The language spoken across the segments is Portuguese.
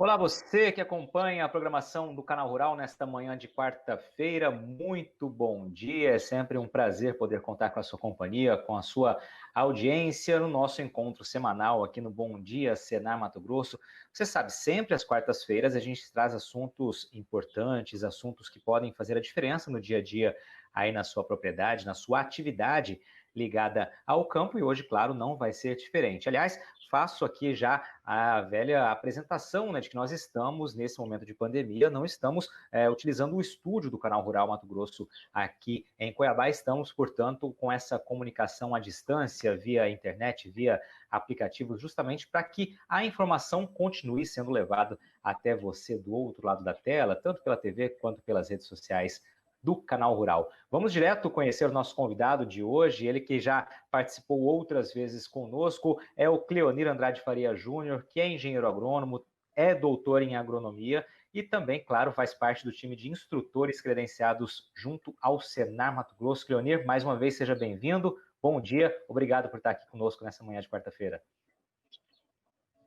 Olá, você que acompanha a programação do Canal Rural nesta manhã de quarta-feira. Muito bom dia. É sempre um prazer poder contar com a sua companhia, com a sua audiência no nosso encontro semanal aqui no Bom Dia Senar Mato Grosso. Você sabe, sempre às quartas-feiras a gente traz assuntos importantes, assuntos que podem fazer a diferença no dia a dia aí na sua propriedade, na sua atividade ligada ao campo, e hoje, claro, não vai ser diferente. Aliás, faço aqui já a velha apresentação, né, de que nós estamos, nesse momento de pandemia, não estamos utilizando o estúdio do Canal Rural Mato Grosso aqui em Cuiabá. Estamos, portanto, com essa comunicação à distância, via internet, via aplicativos, justamente para que a informação continue sendo levada até você do outro lado da tela, tanto pela TV quanto pelas redes sociais do Canal Rural. Vamos direto conhecer o nosso convidado de hoje, ele que já participou outras vezes conosco, é o Cleonir Andrade Faria Júnior, que é engenheiro agrônomo, é doutor em agronomia e também, claro, faz parte do time de instrutores credenciados junto ao Senar Mato Grosso. Cleonir, mais uma vez, seja bem-vindo, bom dia, obrigado por estar aqui conosco nessa manhã de quarta-feira.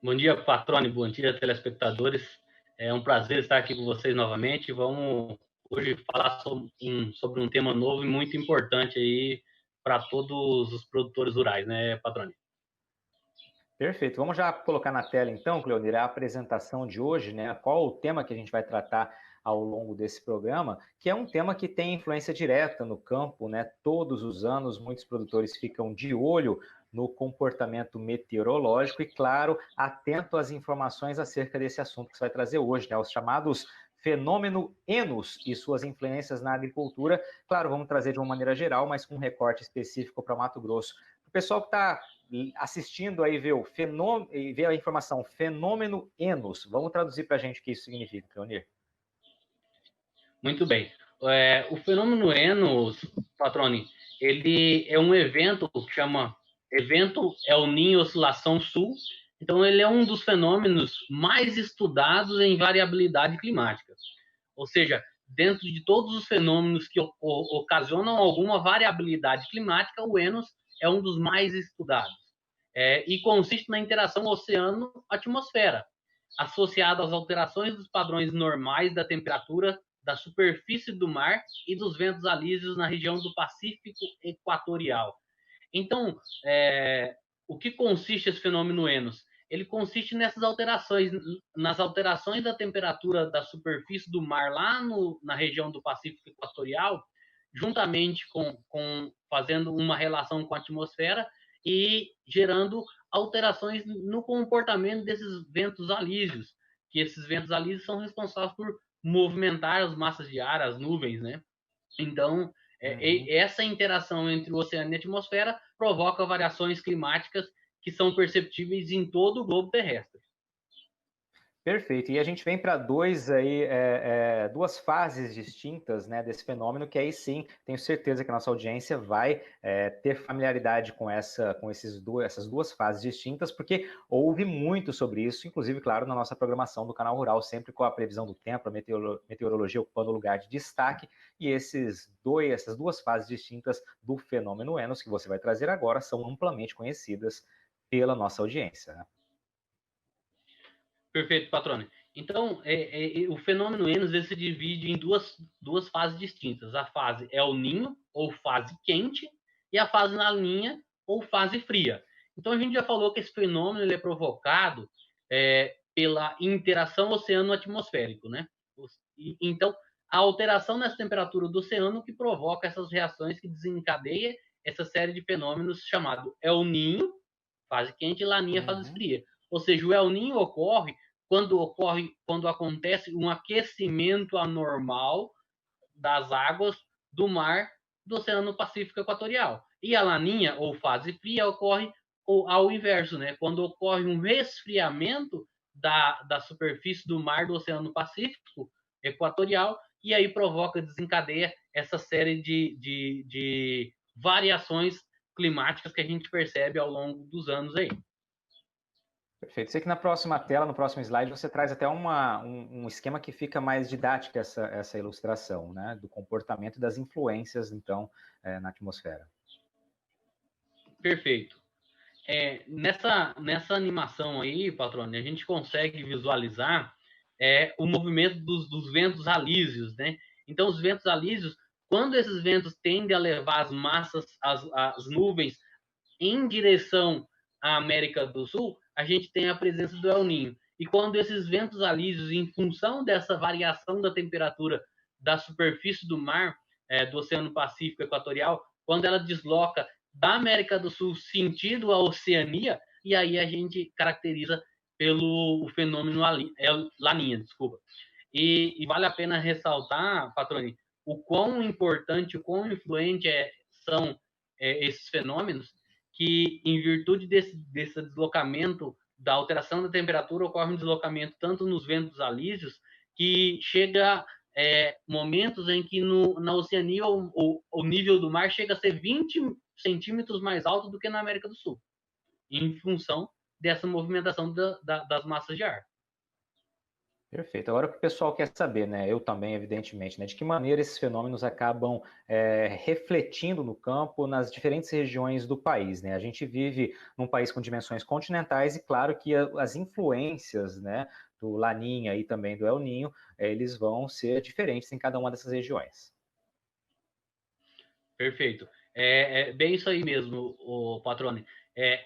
Bom dia, Patrone, bom dia, telespectadores. É um prazer estar aqui com vocês novamente. Vamos hoje falar sobre um tema novo e muito importante aí para todos os produtores rurais, né, Patrone? Perfeito. Vamos já colocar na tela, então, Cleonir, a apresentação de hoje, né? Qual o tema que a gente vai tratar ao longo desse programa, que é um tema que tem influência direta no campo, né? Todos os anos, muitos produtores ficam de olho no comportamento meteorológico e, claro, atento às informações acerca desse assunto que você vai trazer hoje, né? Os chamados fenômeno Enos e suas influências na agricultura. Claro, vamos trazer de uma maneira geral, mas com um recorte específico para Mato Grosso. O pessoal que está assistindo aí vê a informação fenômeno Enos. Vamos traduzir para a gente o que isso significa, Cleonir. Muito bem. O fenômeno Enos, Patrone, ele é um evento que chama Evento El Niño Oscilação Sul. Então, ele é um dos fenômenos mais estudados em variabilidade climática. Ou seja, dentro de todos os fenômenos que ocasionam alguma variabilidade climática, o Enos é um dos mais estudados. E consiste na interação oceano-atmosfera, associada às alterações dos padrões normais da temperatura da superfície do mar e dos ventos alísios na região do Pacífico Equatorial. Então, o que consiste esse fenômeno Enos? Ele consiste nessas alterações, nas alterações da temperatura da superfície do mar lá na região do Pacífico Equatorial, juntamente com fazendo uma relação com a atmosfera e gerando alterações no comportamento desses ventos alísios, que esses ventos alísios são responsáveis por movimentar as massas de ar, as nuvens, né? Então, essa interação entre o oceano e a atmosfera provoca variações climáticas que são perceptíveis em todo o globo terrestre. Perfeito. E a gente vem para duas fases distintas, né, desse fenômeno, que aí sim, tenho certeza que a nossa audiência vai ter familiaridade com essas duas fases distintas, porque houve muito sobre isso, inclusive, claro, na nossa programação do Canal Rural, sempre com a previsão do tempo, a meteorologia ocupando lugar de destaque, e essas duas fases distintas do fenômeno Enos, que você vai trazer agora, são amplamente conhecidas pela nossa audiência, né? Perfeito, Patrone. Então, o fenômeno Enos ele se divide em duas fases distintas. A fase El Niño, ou fase quente, e a fase La Niña, ou fase fria. Então, a gente já falou que esse fenômeno ele é provocado pela interação oceano-atmosférico, né? Então, a alteração nessa temperatura do oceano que provoca essas reações que desencadeia essa série de fenômenos chamado El Niño, fase quente, e La Niña, fase fria. Ou seja, o El Niño ocorre quando acontece um aquecimento anormal das águas do mar do Oceano Pacífico Equatorial. E a laninha, ou fase fria, ocorre ao inverso, né? Quando ocorre um resfriamento da superfície do mar do Oceano Pacífico Equatorial, e aí desencadeia essa série de variações climáticas que a gente percebe ao longo dos anos aí. Perfeito. Sei que na próxima tela, no próximo slide, você traz até um esquema que fica mais didática essa ilustração, né? Do comportamento e das influências, então, na atmosfera. Perfeito. Nessa animação aí, Patrone, a gente consegue visualizar o movimento dos ventos alísios, né? Então, os ventos alísios, quando esses ventos tendem a levar as massas, as nuvens em direção à América do Sul, a gente tem a presença do El Niño. E quando esses ventos alísios, em função dessa variação da temperatura da superfície do mar, do Oceano Pacífico Equatorial, quando ela desloca da América do Sul sentido a Oceania, e aí a gente caracteriza pelo fenômeno Laninha, desculpa. E vale a pena ressaltar, Patroni, o quão importante, o quão influente são esses fenômenos, que em virtude desse deslocamento, da alteração da temperatura, ocorre um deslocamento tanto nos ventos alísios, que chega momentos em que na Oceania o nível do mar chega a ser 20 centímetros mais alto do que na América do Sul, em função dessa movimentação das massas de ar. Perfeito. Agora o que o pessoal quer saber, né? Eu também, evidentemente, né? De que maneira esses fenômenos acabam refletindo no campo nas diferentes regiões do país, né? A gente vive num país com dimensões continentais e claro que as influências, né, do Laninha e também do El Ninho, eles vão ser diferentes em cada uma dessas regiões. Perfeito. Bem isso aí mesmo, o Patrone.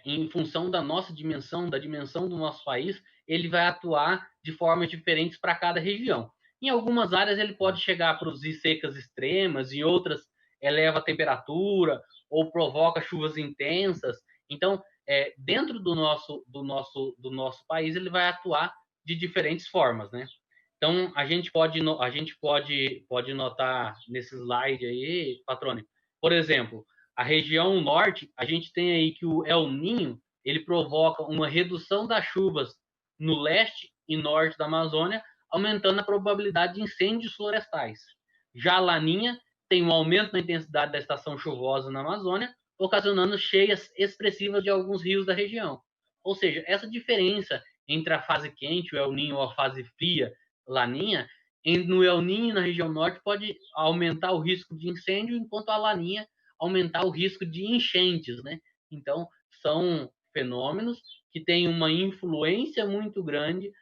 Em função da nossa dimensão, da dimensão do nosso país, ele vai atuar de formas diferentes para cada região. Em algumas áreas ele pode chegar a produzir secas extremas, em outras eleva a temperatura ou provoca chuvas intensas. Então, dentro do nosso país, ele vai atuar de diferentes formas, né? Então, a gente pode notar nesse slide aí, Patrone, por exemplo, a região norte, a gente tem aí que o El Ninho, ele provoca uma redução das chuvas no leste e norte da Amazônia, aumentando a probabilidade de incêndios florestais. Já a Laninha tem um aumento na intensidade da estação chuvosa na Amazônia, ocasionando cheias expressivas de alguns rios da região. Ou seja, essa diferença entre a fase quente, o El Ninho, ou a fase fria, Laninha, no El Niño, na região norte, pode aumentar o risco de incêndio, enquanto a Laninha aumentar o risco de enchentes, né? Então, são fenômenos que têm uma influência muito grande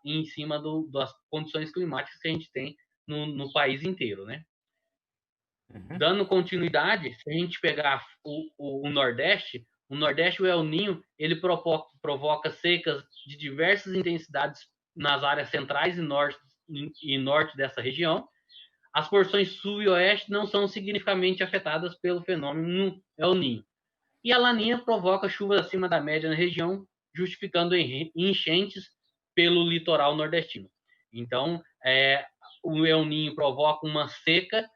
em cima das condições climáticas que a gente tem no país inteiro, né? Uhum. Dando continuidade, se a gente pegar o Nordeste, o El Ninho, ele provoca secas de diversas intensidades nas áreas centrais e norte dessa região. As porções sul e oeste não são significativamente afetadas pelo fenômeno El Ninho. E a Laninha provoca chuvas acima da média na região, justificando enchentes pelo litoral nordestino. Então, o El Ninho provoca uma seca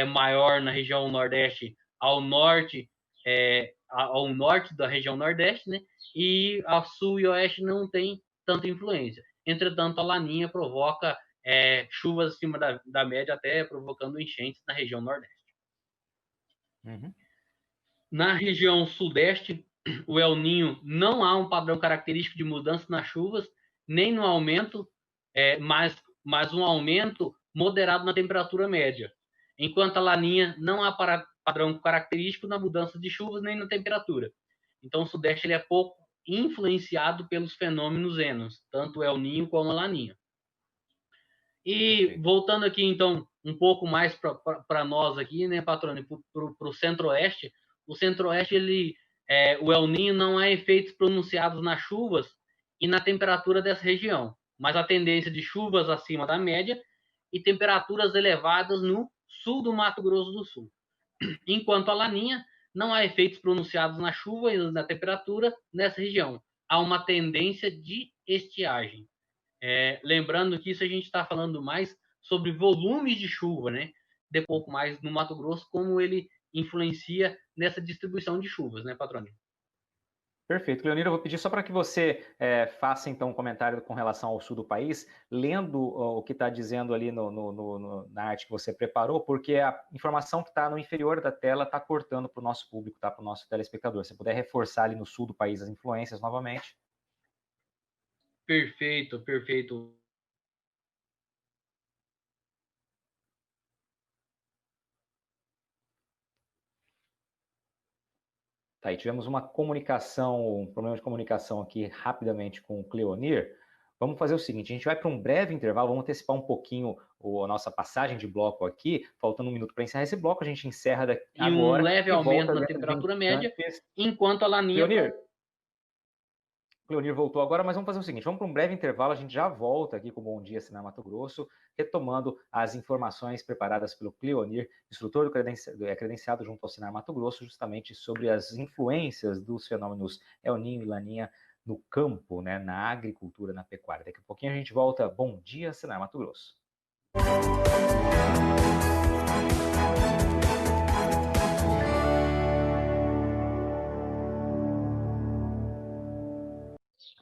maior na região nordeste ao norte da região nordeste, né? E a sul e oeste não tem tanta influência. Entretanto, a Laninha provoca chuvas acima da média, até provocando enchentes na região nordeste. Uhum. Na região sudeste, o El Ninho não há um padrão característico de mudança nas chuvas, nem no aumento, mas um aumento moderado na temperatura média. Enquanto a Laninha não há padrão característico na mudança de chuvas nem na temperatura. Então, o sudeste ele é pouco influenciado pelos fenômenos enos, tanto o El Ninho como a Laninha. E Perfeito. voltando aqui, então, um pouco mais para nós aqui, né, Patrone, para o Centro-Oeste, o Centro-Oeste, o El Niño não há efeitos pronunciados nas chuvas e na temperatura dessa região, mas a tendência de chuvas acima da média e temperaturas elevadas no sul do Mato Grosso do Sul. Enquanto a Laninha, não há efeitos pronunciados na chuva e na temperatura nessa região. Há uma tendência de estiagem. Lembrando que isso a gente está falando mais sobre volumes de chuva, né? De pouco mais no Mato Grosso, como ele influencia nessa distribuição de chuvas, né, Patrônio? Perfeito. Leonira, eu vou pedir só para que você faça então um comentário com relação ao sul do país, lendo o que está dizendo ali na arte que você preparou, porque a informação que está no inferior da tela está cortando para o nosso público, tá? Para o nosso telespectador. Se puder reforçar ali no sul do país as influências novamente. Perfeito, perfeito. Tá, e tivemos uma comunicação, um problema de comunicação aqui rapidamente com o Cleonir. Vamos fazer o seguinte, a gente vai para um breve intervalo, vamos antecipar um pouquinho a nossa passagem de bloco aqui, faltando um minuto para encerrar esse bloco, a gente encerra agora um leve e aumento volta na dentro de temperatura média, instantes. enquanto a laninha... Cleonir voltou agora, mas vamos fazer o seguinte, vamos para um breve intervalo, a gente já volta aqui com o Bom Dia Senar Mato Grosso, retomando as informações preparadas pelo Cleonir, instrutor credenciado junto ao Senar Mato Grosso, justamente sobre as influências dos fenômenos El Niño e Laninha no campo, né, na agricultura, na pecuária. Daqui a pouquinho a gente volta. Bom Dia Senar Mato Grosso.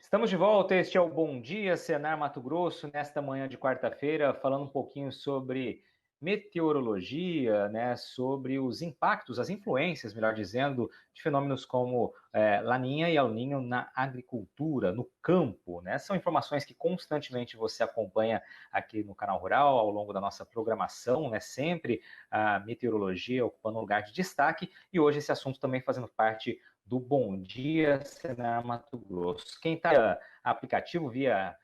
Estamos de volta, este é o Bom Dia Senar Mato Grosso, nesta manhã de quarta-feira, falando um pouquinho sobre meteorologia, né, sobre os impactos, as influências, melhor dizendo, de fenômenos como Laninha e El Niño na agricultura, no campo, né? São informações que constantemente você acompanha aqui no Canal Rural, ao longo da nossa programação, né? Sempre a meteorologia ocupando um lugar de destaque, e hoje esse assunto também fazendo parte do Bom Dia Senar Mato Grosso. Quem está aplicativo via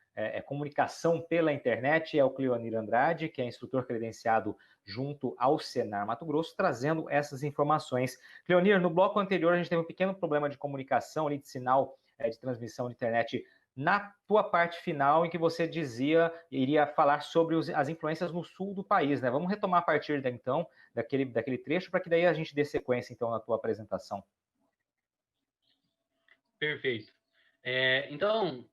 comunicação pela internet é o Cleonir Andrade, que é instrutor credenciado junto ao Senar Mato Grosso, trazendo essas informações. Cleonir, no bloco anterior a gente teve um pequeno problema de comunicação ali, de sinal de transmissão de internet na tua parte final, em que você iria falar sobre as influências no sul do país, né? Vamos retomar a partir então daquele trecho, para que daí a gente dê sequência então na tua apresentação. Perfeito. Então,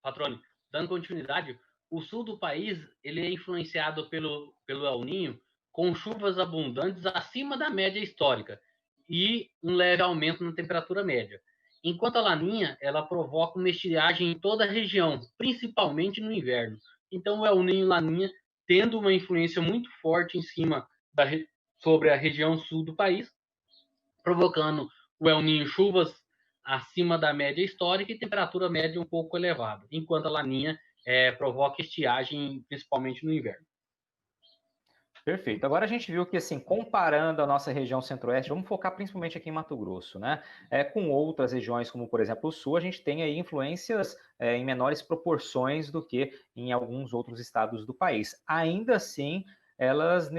Patrônio, dando continuidade, o sul do país ele é influenciado pelo El Niño, com chuvas abundantes acima da média histórica e um leve aumento na temperatura média. Enquanto a Laninha, ela provoca uma estiagem em toda a região, principalmente no inverno. Então, o El Niño e Laninha tendo uma influência muito forte em cima sobre a região sul do país, provocando o El Niño chuvas acima da média histórica e temperatura média um pouco elevada, enquanto a Laninha provoca estiagem, principalmente no inverno. Perfeito. Agora a gente viu que, assim, comparando a nossa região centro-oeste, vamos focar principalmente aqui em Mato Grosso, né? Com outras regiões, como por exemplo o sul, a gente tem aí influências em menores proporções do que em alguns outros estados do país. Ainda assim, elas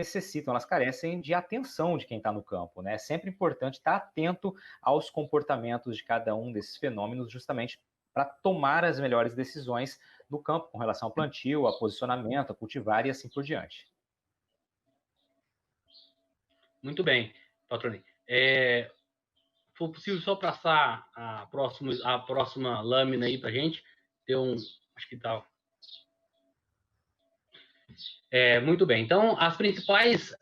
carecem de atenção de quem está no campo, né? É sempre importante estar atento aos comportamentos de cada um desses fenômenos, justamente para tomar as melhores decisões no campo, com relação ao plantio, a posicionamento, a cultivar e assim por diante. Muito bem, Patroni. Se for possível, só passar a próxima lâmina aí para a gente. Acho que tá. Muito bem. Então, as principais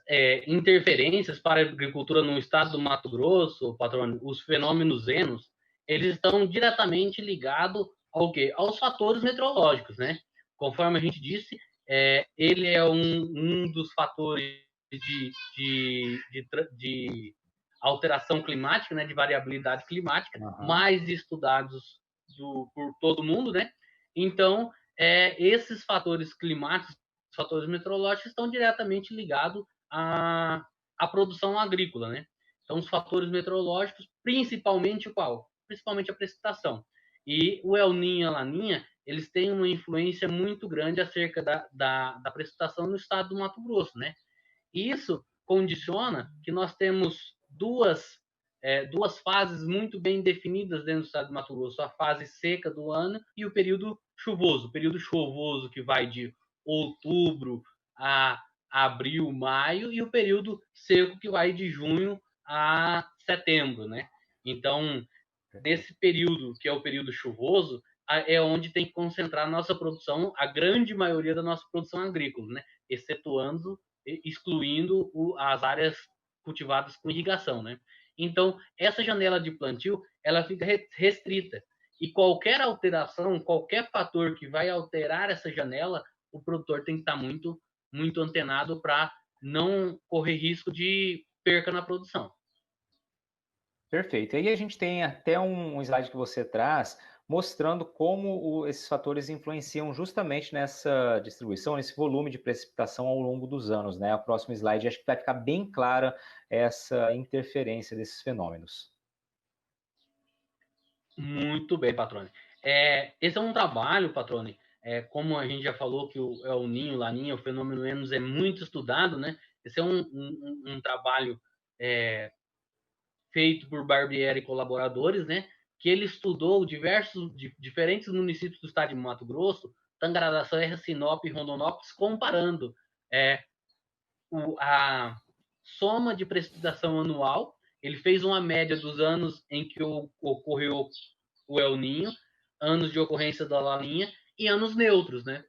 interferências para a agricultura no estado do Mato Grosso, Patroni, os fenômenos enos, eles estão diretamente ligados ao quê? Aos fatores meteorológicos, né? Conforme a gente disse, ele é um dos fatores de alteração climática, né, de variabilidade climática, mais estudados por todo mundo, né? Então, esses fatores climáticos, fatores meteorológicos, estão diretamente ligados à produção agrícola, né? Então, os fatores meteorológicos, principalmente qual? Principalmente a precipitação. E o El Niño e a Laninha, eles têm uma influência muito grande acerca da precipitação no estado do Mato Grosso, né? E isso condiciona que nós temos duas fases muito bem definidas dentro do estado do Mato Grosso, a fase seca do ano e o período chuvoso. O período chuvoso que vai de outubro a abril, maio, e o período seco que vai de junho a setembro, né? Então, nesse período, que é o período chuvoso, é onde tem que concentrar a nossa produção, a grande maioria da nossa produção agrícola, né? Excluindo as áreas cultivadas com irrigação, né? Então, essa janela de plantio, ela fica restrita. E qualquer alteração, qualquer fator que vai alterar essa janela, o produtor tem que estar muito, muito antenado para não correr risco de perca na produção. Perfeito. E aí a gente tem até um slide que você traz mostrando como esses fatores influenciam justamente nessa distribuição, nesse volume de precipitação ao longo dos anos, né? O próximo slide acho que vai ficar bem clara essa interferência desses fenômenos. Muito bem, Patrone. Esse é um trabalho, Patrone, como a gente já falou que o El Niño, Laninha, o fenômeno Enos é muito estudado, né? Esse é um trabalho feito por Barbieri e colaboradores, né? Que ele estudou diferentes municípios do estado de Mato Grosso, Tangará da Serra, Sinop e Rondonópolis, comparando a soma de precipitação anual. Ele fez uma média dos anos em que ocorreu o El Niño, anos de ocorrência da Laninha e anos neutros, né?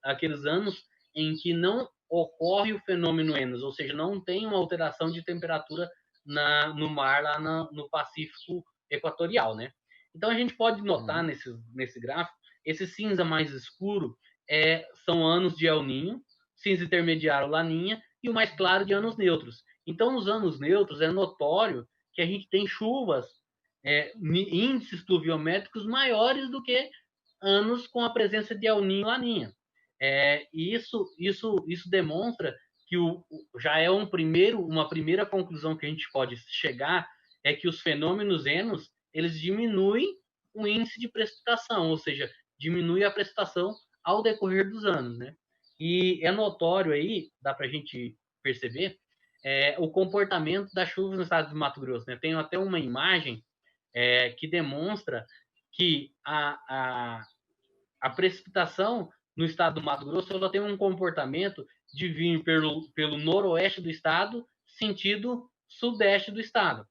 Aqueles anos em que não ocorre o fenômeno Enos, ou seja, não tem uma alteração de temperatura no mar lá no Pacífico Equatorial, né? Então a gente pode notar nesse gráfico, esse cinza mais escuro são anos de El Niño, cinza intermediário Laninha e o mais claro de anos neutros. Então, nos anos neutros é notório que a gente tem chuvas, índices pluviométricos maiores do que anos com a presença de El Niño e Laninha. Isso demonstra que já é uma primeira conclusão que a gente pode chegar é que os fenômenos Enos eles diminuem o índice de precipitação, ou seja, diminui a precipitação ao decorrer dos anos, né? E é notório aí, dá para a gente perceber, o comportamento das chuvas no estado do Mato Grosso, né? Tem até uma imagem que demonstra que a precipitação no estado do Mato Grosso ela tem um comportamento de vir pelo noroeste do estado, sentido sudeste do estado.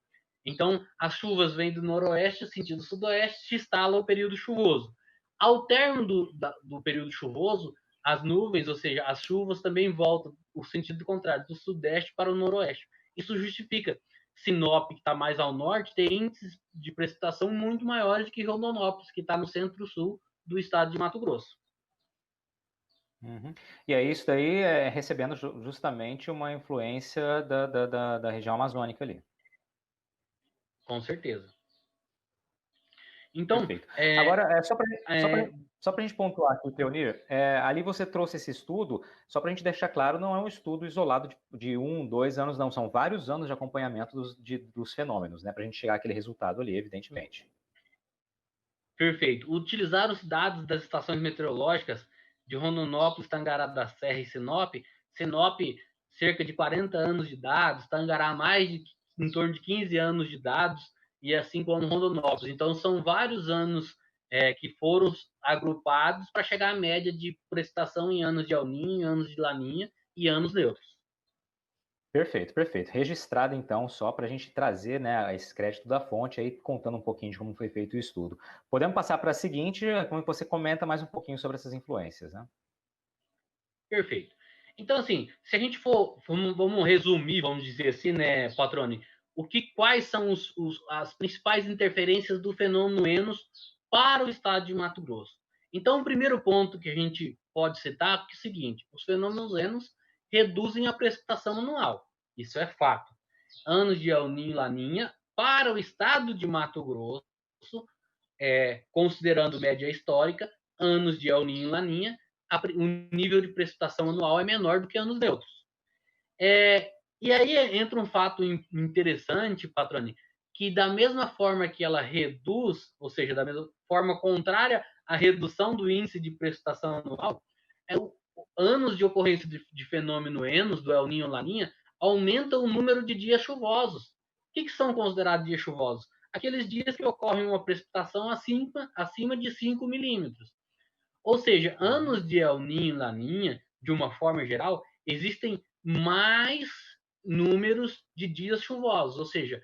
Então, as chuvas vêm do noroeste, sentido sudoeste, instala o período chuvoso. Ao término do período chuvoso, as nuvens, ou seja, as chuvas também voltam o sentido contrário, do sudeste para o noroeste. Isso justifica Sinop, que está mais ao norte, ter índices de precipitação muito maiores que Rondonópolis, que está no centro-sul do estado de Mato Grosso. E aí isso daí recebendo justamente uma influência da região amazônica ali. Com certeza. Então, perfeito. Agora, só para a gente pontuar aqui, Teonir, ali você trouxe esse estudo, só para a gente deixar claro, não é um estudo isolado de 1, 2 anos, não, são vários anos de acompanhamento dos fenômenos, né, para a gente chegar àquele resultado ali, evidentemente. Perfeito. Utilizar os dados das estações meteorológicas de Rondonópolis, Tangará da Serra e Sinop, cerca de 40 anos de dados, Tangará em torno de 15 anos de dados, e assim como Rondonópolis. Então, são vários anos que foram agrupados para chegar à média de precipitação em anos de El Niño, anos de Laninha e anos neutros. Perfeito, perfeito. Registrado, então, só para a gente trazer, né, esse crédito da fonte, aí contando um pouquinho de como foi feito o estudo. Podemos passar para a seguinte, como você comenta mais um pouquinho sobre essas influências, né? Perfeito. Então, assim, se a gente vamos resumir, vamos dizer assim, né, Patrone, quais são as principais interferências do fenômeno Enos para o estado de Mato Grosso? Então, o primeiro ponto que a gente pode citar é o seguinte: os fenômenos Enos reduzem a precipitação anual. Isso é fato. Anos de El Niño e Laninha para o estado de Mato Grosso, considerando média histórica, anos de El Niño e Laninha, o nível de precipitação anual é menor do que anos neutros. E aí entra um fato interessante, Patrone, que da mesma forma que ela reduz, ou seja, da mesma forma contrária à redução do índice de precipitação anual, anos de ocorrência de fenômeno Enos, do El Niño e Laninha, aumenta o número de dias chuvosos. O que são considerados dias chuvosos? Aqueles dias que ocorrem uma precipitação acima de 5 milímetros. Ou seja, anos de El Niño e Laninha, de uma forma geral, existem mais números de dias chuvosos, ou seja,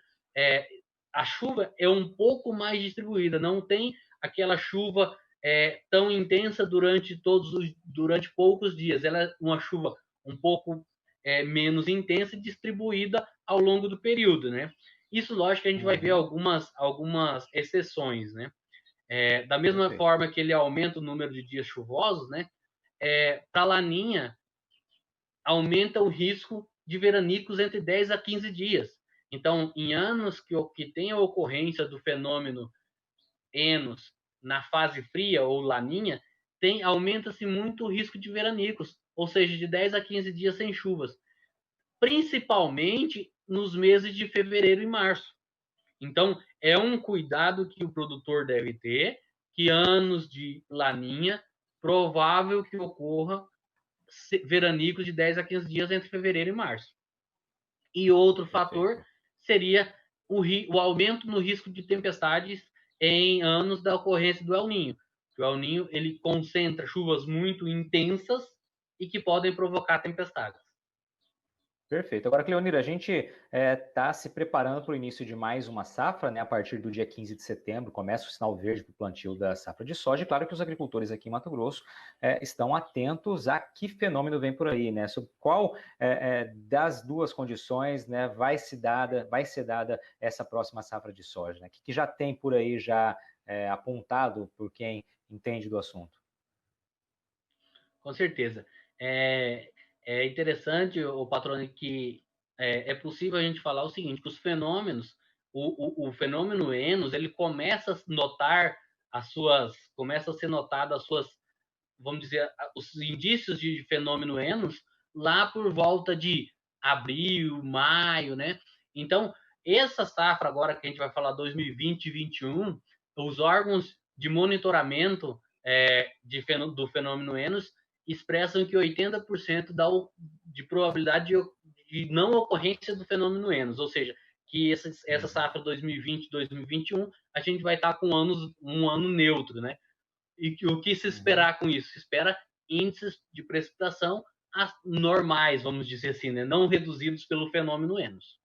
a chuva é um pouco mais distribuída, não tem aquela chuva tão intensa durante poucos dias. Ela é uma chuva um pouco menos intensa e distribuída ao longo do período, né? Isso, lógico, que a gente vai ver algumas exceções, né? Da mesma forma que ele aumenta o número de dias chuvosos, né? Para a Laninha, aumenta o risco de veranicos entre 10 a 15 dias. Então, em anos que tem a ocorrência do fenômeno Enos na fase fria ou Laninha, aumenta-se muito o risco de veranicos, ou seja, de 10 a 15 dias sem chuvas, principalmente nos meses de fevereiro e março. Então, é um cuidado que o produtor deve ter, que anos de laninha, provável que ocorra veranicos de 10 a 15 dias entre fevereiro e março. E outro fator Perfeito. seria o aumento no risco de tempestades em anos da ocorrência do El Niño. O El Niño ele concentra chuvas muito intensas e que podem provocar tempestades. Perfeito. Agora, Cleonir, a gente está se preparando para o início de mais uma safra, né? A partir do dia 15 de setembro, começa o sinal verde para o plantio da safra de soja. E claro que os agricultores aqui em Mato Grosso estão atentos a que fenômeno vem por aí, né? Sobre qual das duas condições, né, vai ser dada essa próxima safra de soja, né? Que já tem por aí já apontado por quem entende do assunto. Com certeza. É interessante, o patrônio, que é possível a gente falar o seguinte, que os fenômenos, o fenômeno Enos, ele começa a notar começa a ser notado as suas, vamos dizer, os indícios de fenômeno Enos lá por volta de abril, maio, né? Então, essa safra agora que a gente vai falar 2020 e 2021, os órgãos de monitoramento do fenômeno Enos expressam que 80% de probabilidade de não ocorrência do fenômeno Enos, ou seja, que essa safra 2020 2021 a gente vai estar com um ano neutro, né? E o que se esperar com isso? Se espera índices de precipitação normais, vamos dizer assim, né? Não reduzidos pelo fenômeno Enos.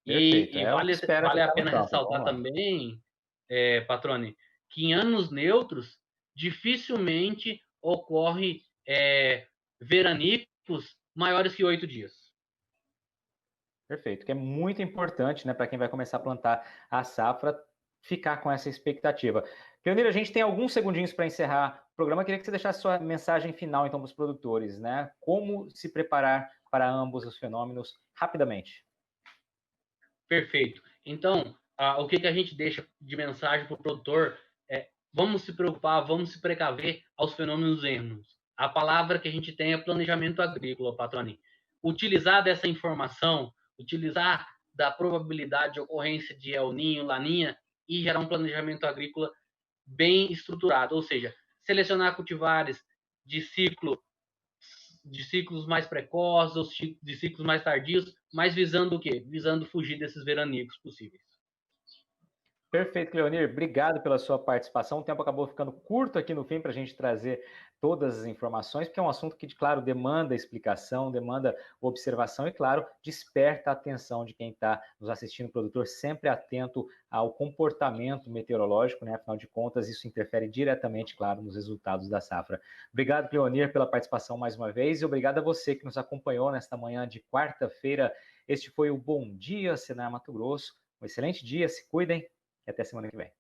Perfeito. E É o que espera vale quem a está no pena campo. ressaltar Vamos lá. também, Patrone, que em anos neutros dificilmente ocorre veranicos maiores que 8 dias. Perfeito, que é muito importante, né, para quem vai começar a plantar a safra, ficar com essa expectativa. Leonir, a gente tem alguns segundinhos para encerrar o programa. Eu queria que você deixasse sua mensagem final, então, para os produtores, né? Como se preparar para ambos os fenômenos rapidamente. Perfeito. Então, o que a gente deixa de mensagem para o produtor é: vamos se preocupar, vamos se precaver aos fenômenos Enos. A palavra que a gente tem é planejamento agrícola, Patroni. Utilizar dessa informação, utilizar da probabilidade de ocorrência de El Niño, Laninha, e gerar um planejamento agrícola bem estruturado, ou seja, selecionar cultivares de ciclos mais precoces ou de ciclos mais tardios, mas visando o quê? Visando fugir desses veranicos possíveis. Perfeito, Leonir. Obrigado pela sua participação. O tempo acabou ficando curto aqui no fim para a gente trazer todas as informações, porque é um assunto que, claro, demanda explicação, demanda observação e, claro, desperta a atenção de quem está nos assistindo, produtor, sempre atento ao comportamento meteorológico, né? Afinal de contas, isso interfere diretamente, claro, nos resultados da safra. Obrigado, Leonir, pela participação mais uma vez e obrigado a você que nos acompanhou nesta manhã de quarta-feira. Este foi o Bom Dia, Senar Mato Grosso. Um excelente dia, se cuidem. E até semana que vem.